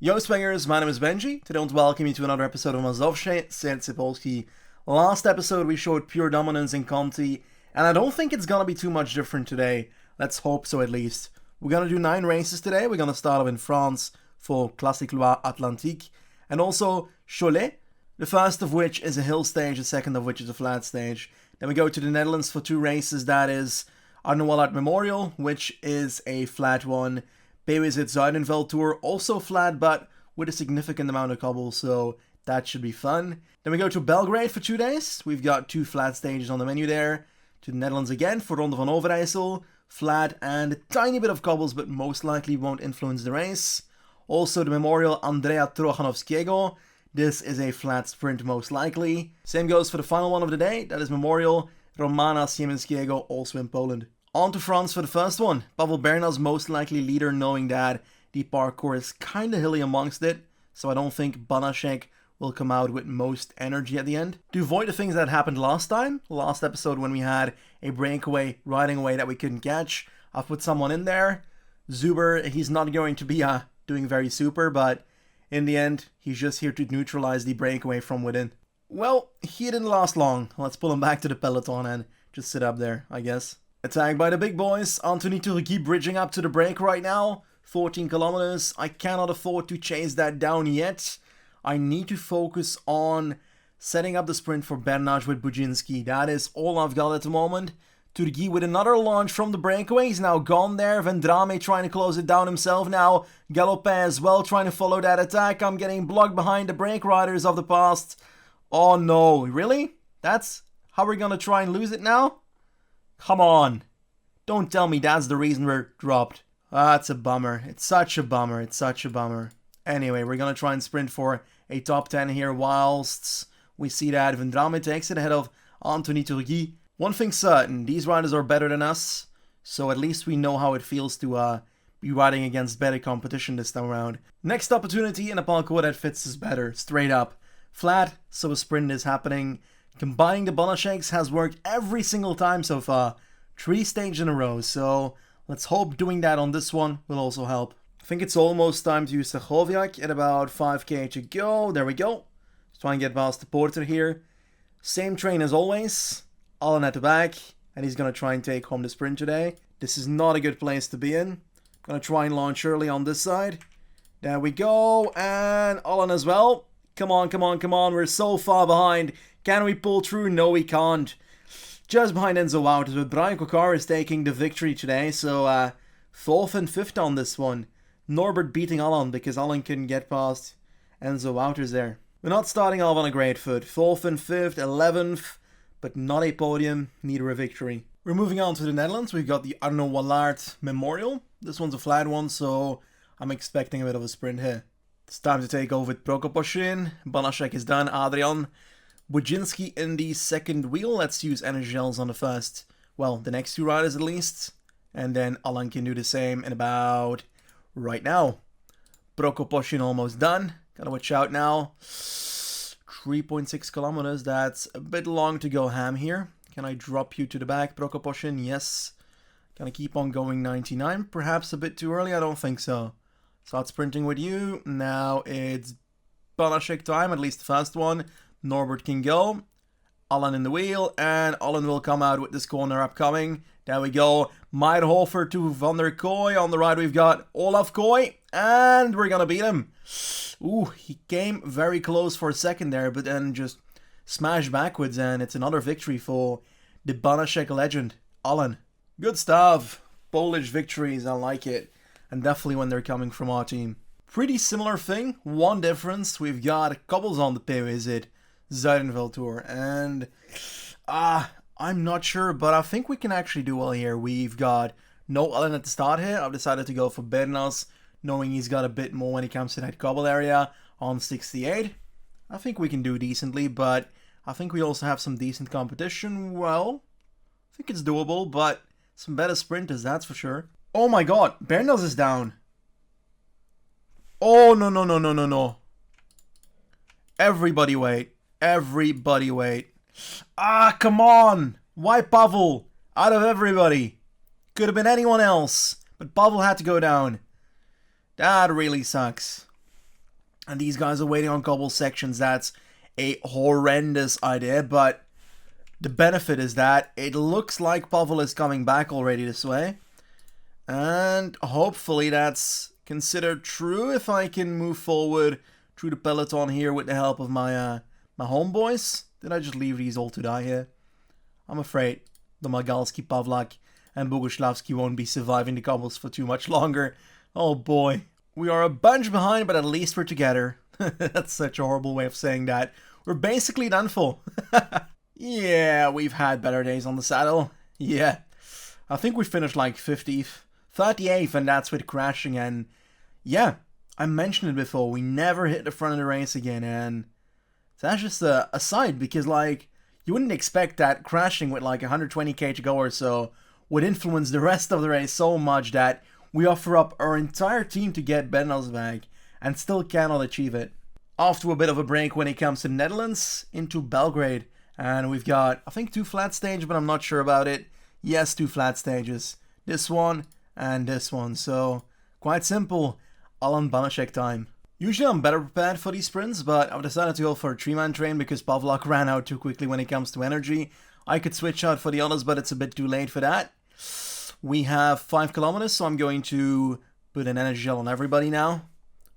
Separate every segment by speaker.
Speaker 1: Yo Spangers, my name is Benji. Today I want to welcome you to another episode of Mazowsze Serce Polski. Last episode we showed pure dominance in Conti, and I don't think it's gonna be too much different today. Let's hope so at least. We're gonna do 9 races today. We're gonna start off in France for Classique Loire Atlantique, and also Cholet, the first of which is a hill stage, the second of which is a flat stage. Then we go to the Netherlands for 2 races, that is Arno Memorial, which is a flat one. Bewizit Zuidenveld Tour, also flat, but with a significant amount of cobble, so that should be fun. Then we go to Belgrade for 2 days. We've got 2 flat stages on the menu there. To the Netherlands again for Ronde van Overijssel. Flat and a tiny bit of cobbles, but most likely won't influence the race. Also the Memorial Andrea Trochanovskiego. This is a flat sprint most likely. Same goes for the final one of the day. That is Memorial Romana Siemińskiego, also in Poland. On to France for the first one. Pavel Bernal's most likely leader, knowing that the parkour is kinda hilly amongst it, so I don't think Banaszek will come out with most energy at the end. To avoid the things that happened last episode when we had a breakaway riding away that we couldn't catch, I've put someone in there. Zuber, he's not going to be doing very super, but in the end, he's just here to neutralize the breakaway from within. Well, he didn't last long. Let's pull him back to the peloton and just sit up there, I guess. Attacked by the big boys. Anthony Turki bridging up to the break right now. 14 kilometers. I cannot afford to chase that down yet. I need to focus on setting up the sprint for Bernard with Budzinski. That is all I've got at the moment. Turki with another launch from the breakaway. He's now gone there. Vendrame trying to close it down himself now. Galopin as well trying to follow that attack. I'm getting blocked behind the break riders of the past. Oh no, really? That's how we're gonna try and lose it now? Come on. Don't tell me that's the reason we're dropped. That's a bummer. It's such a bummer. It's such a bummer. Anyway, we're gonna try and sprint for a top 10 here whilst we see that Vendrame takes it ahead of Anthony Turki. One thing's certain, these riders are better than us, so at least we know how it feels to be riding against better competition this time around. Next opportunity in a parkour that fits us better, straight up. Flat, so a sprint is happening. Combining the Banaszeks has worked every single time so far. 3 stages in a row, so let's hope doing that on this one will also help. I think it's almost time to use Sechowiak at about 5k to go. There we go. Let's try and get past the porter here. Same train as always. Alan at the back, and he's going to try and take home the sprint today. This is not a good place to be in. Going to try and launch early on this side. There we go, and Alan as well. Come on, come on, come on. We're so far behind. Can we pull through? No, we can't. Just behind Enzo Wouters, but Brian KICKR is taking the victory today. So, 4th and 5th on this one. Norbert beating Alan because Alan couldn't get past Enzo Wouters there. We're not starting off on a great foot. 4th and 5th, 11th, but not a podium, neither a victory. We're moving on to the Netherlands. We've got the Arno Wallaert Memorial. This one's a flat one, so I'm expecting a bit of a sprint here. It's time to take over with Prokopushin. Banaszek is done. Adrian. Budzinski in the second wheel. Let's use energy gels on the first. Well, the next 2 riders at least. And then Alan can do the same in about right now. Prokopushin almost done. Gotta watch out now. 3.6 kilometers. That's a bit long to go ham here. Can I drop you to the back, Prokopushin? Yes. Gonna keep on going 99. Perhaps a bit too early? I don't think so. Start sprinting with you. Now it's Banaszek time, at least the first one. Norbert can go. Alan in the wheel, and Alan will come out with this corner upcoming. There we go. Meyerhofer to Van der Kooi. On the right we've got Olaf Kooi, and we're gonna beat him. Ooh, he came very close for a second there, but then just smashed backwards, and it's another victory for the Banaszek legend, Alan. Good stuff. Polish victories, I like it. And definitely when they're coming from our team. Pretty similar thing, one difference. We've got cobbles on the Bewizit Zuidenveld Tour, and I'm not sure, but I think we can actually do well here. We've got no Alan at the start here. I've decided to go for Bernas, knowing he's got a bit more when it comes to that cobble area on 68. I think we can do decently, but I think we also have some decent competition. Well, I think it's doable, but some better sprinters, that's for sure. Oh my god, Bernas is down. Oh, no, no, no, no, no, no. Everybody wait. Everybody wait. Come on. Why Pavel? Out of everybody. Could have been anyone else. But Pavel had to go down. That really sucks. and these guys are waiting on cobble sections. That's a horrendous idea, but the benefit is that it looks like Pavel is coming back already this way. And hopefully that's considered true if I can move forward through the peloton here with the help of my my homeboys. Did I just leave these all to die here? I'm afraid Domagalski, Pavlak, and Boguslavski won't be surviving the cobbles for too much longer. Oh boy. We are a bunch behind, but at least we're together. That's such a horrible way of saying that. We're basically done for. Yeah, we've had better days on the saddle. Yeah. I think we finished like 50th, 38th, and that's with crashing. And yeah, I mentioned it before, we never hit the front of the race again. And that's just a side, because like, you wouldn't expect that crashing with like 120k to go or so would influence the rest of the race so much that we offer up our entire team to get Bernal's back and still cannot achieve it. Off to a bit of a break when it comes to the Netherlands, into Belgrade. And we've got, I think, 2 flat stages, but I'm not sure about it. Yes, 2 flat stages. This one and this one. So, quite simple. Alan Banaszek time. Usually I'm better prepared for these sprints, but I've decided to go for a 3-man train because Pavlak ran out too quickly when it comes to energy. I could switch out for the others, but it's a bit too late for that. We have 5 kilometers, so I'm going to put an energy gel on everybody now.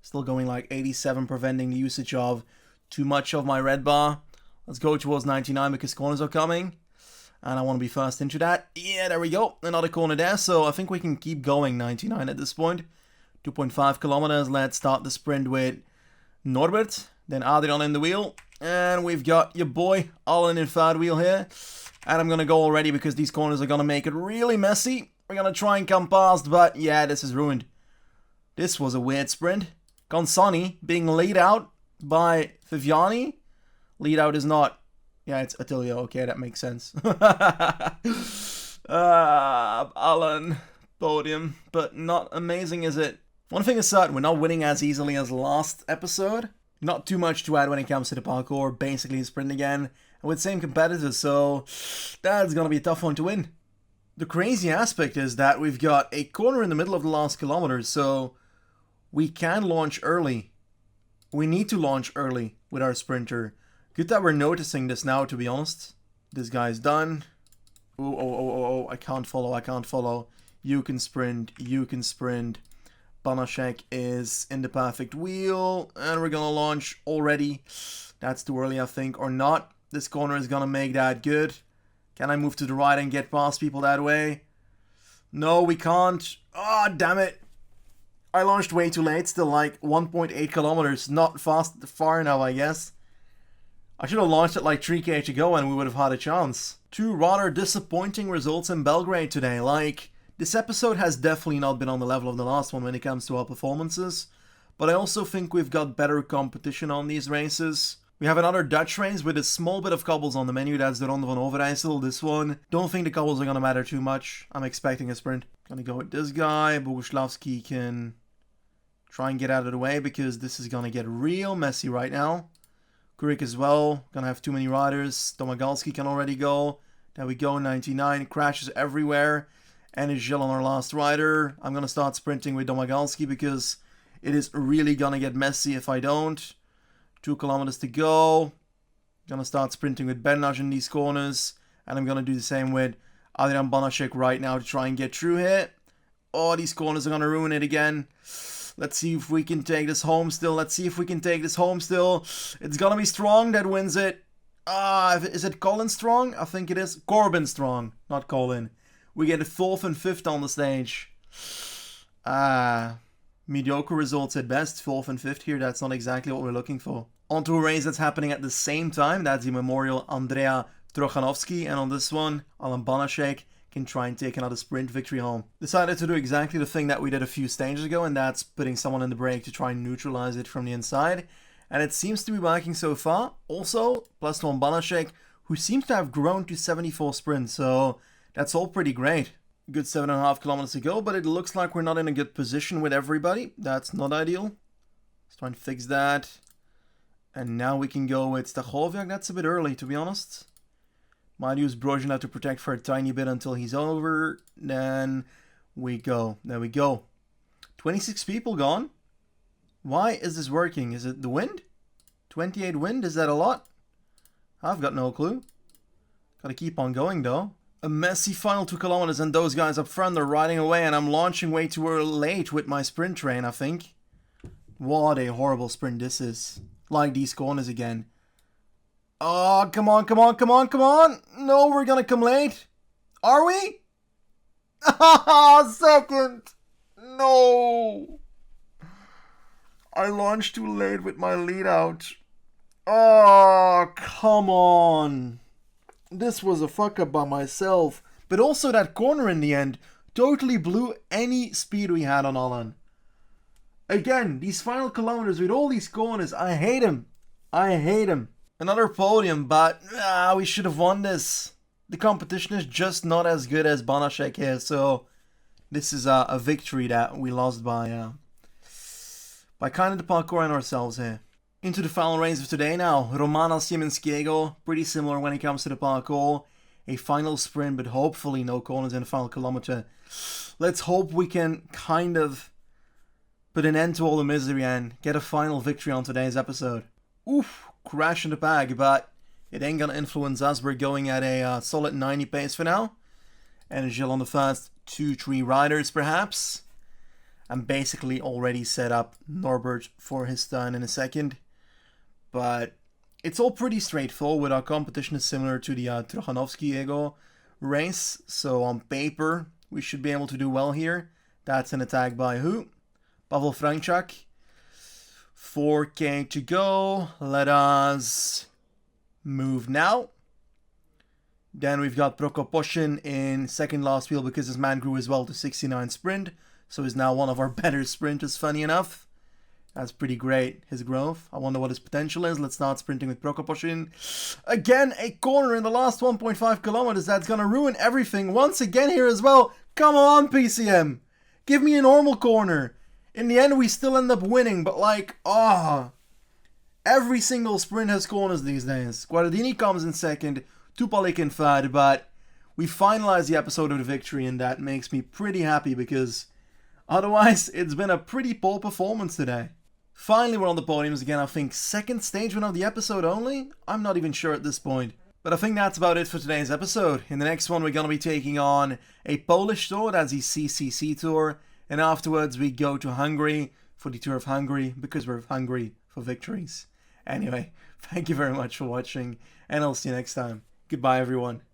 Speaker 1: Still going like 87, preventing the usage of too much of my red bar. Let's go towards 99 because corners are coming. And I want to be first into that. Yeah, there we go. Another corner there, so I think we can keep going 99 at this point. 2.5 kilometers. Let's start the sprint with Norbert. Then Adrian in the wheel. And we've got your boy Alan in third wheel here. And I'm going to go already because these corners are going to make it really messy. We're going to try and come past, but yeah, this is ruined. This was a weird sprint. Consani being laid out by Viviani. Lead out is not... Yeah, it's Attilio. Okay, that makes sense. Alan. Podium. But not amazing, is it? One thing is certain, we're not winning as easily as last episode. Not too much to add when it comes to the parkour. Basically a sprint again. And with same competitors, so... That's gonna be a tough one to win. The crazy aspect is that we've got a corner in the middle of the last kilometer, so... We can launch early. We need to launch early with our sprinter. Good that we're noticing this now, to be honest. This guy's done. Oh, I can't follow. You can sprint. Banaszek is in the perfect wheel. And we're gonna launch already. That's too early, I think, or not. This corner is gonna make that good. Can I move to the right and get past people that way? No, we can't. Oh, damn it. I launched way too late, still like 1.8 kilometers, not far enough, I guess. I should have launched it like 3k to go and we would have had a chance. 2 rather disappointing results in Belgrade today. Like, this episode has definitely not been on the level of the last one when it comes to our performances, but I also think we've got better competition on these races. We have another Dutch race with a small bit of cobbles on the menu, that's the Ronde van Overijssel. This one, don't think the cobbles are gonna matter too much. I'm expecting a sprint. Gonna go with this guy. Boguslavski can... try and get out of the way because this is gonna get real messy right now. Kurik as well. Gonna have too many riders. Domagalski can already go. There we go, 99. Crashes everywhere. And a gel on our last rider. I'm gonna start sprinting with Domagalski because it is really gonna get messy if I don't. 2 kilometers to go. Gonna start sprinting with Bernaj in these corners. And I'm gonna do the same with Adrian Banaszek right now to try and get through here. Oh, these corners are gonna ruin it again. Let's see if we can take this home still. It's gonna be Strong that wins it. Is it Colin Strong? I think it is. Corbin Strong, not Colin. We get a 4th and 5th on the stage. Mediocre results at best. 4th and 5th here. That's not exactly what we're looking for. On to a race that's happening at the same time. That's the Memorial Andrea Trochanovsky. And on this one, Alan Banaszek can try and take another sprint victory home. Decided to do exactly the thing that we did a few stages ago, and that's putting someone in the brake to try and neutralize it from the inside. And it seems to be working so far. Also, +1 Banaszek, who seems to have grown to 74 sprints, so that's all pretty great. Good 7.5 kilometers to go, but it looks like we're not in a good position with everybody. That's not ideal. Let's try and fix that. And now we can go with Stachowiak. That's a bit early, to be honest. Might use Brozina to protect for a tiny bit until he's over. Then we go. There we go. 26 people gone. Why is this working? Is it the wind? 28 wind? Is that a lot? I've got no clue. Gotta keep on going though. A messy final 2 kilometers and those guys up front are riding away and I'm launching way too late with my sprint train, I think. What a horrible sprint this is. Like these corners again. Oh, come on, come on, come on, come on. No, we're gonna come late. Are we? Second. No. I launched too late with my lead out. Oh, come on. This was a fuck up by myself. But also that corner in the end totally blew any speed we had on Alan. Again, these final kilometers with all these corners, I hate them. I hate them. Another podium, but we should have won this. The competition is just not as good as Banaszek here, so this is a victory that we lost by kind of the parkour and ourselves here. Into the final race of today now. Romana Siemenskiego, pretty similar when it comes to the parkour. A final sprint, but hopefully no corners in the final kilometer. Let's hope we can kind of put an end to all the misery and get a final victory on today's episode. Oof, crash in the bag, but it ain't gonna influence us. We're going at a solid 90 pace for now. And Gilles on the first 2-3 riders perhaps. I'm basically already set up Norbert for his turn in a second. But it's all pretty straightforward. Our competition is similar to the Trochanowski Ego race. So on paper, we should be able to do well here. That's an attack by who? Pavel Franchak. 4K to go. Let us move now. Then we've got Prokoposhin in second last wheel because his man grew as well to 69 sprint. So he's now one of our better sprinters, funny enough. That's pretty great, his growth. I wonder what his potential is. Let's start sprinting with Prokoposhin. Again, a corner in the last 1.5 kilometers. That's going to ruin everything once again here as well. Come on, PCM. Give me a normal corner. In the end, we still end up winning, but like, every single sprint has corners these days. Guardini comes in second, Tupalik in third, but we finalized the episode of the victory, and that makes me pretty happy because otherwise, it's been a pretty poor performance today. Finally, we're on the podiums again. I think second stage win of the episode only? I'm not even sure at this point. But I think that's about it for today's episode. In the next one, we're going to be taking on a Polish tour. That's the CCC tour. And afterwards, we go to Hungary for the Tour of Hungary because we're hungry for victories. Anyway, thank you very much for watching. And I'll see you next time. Goodbye, everyone.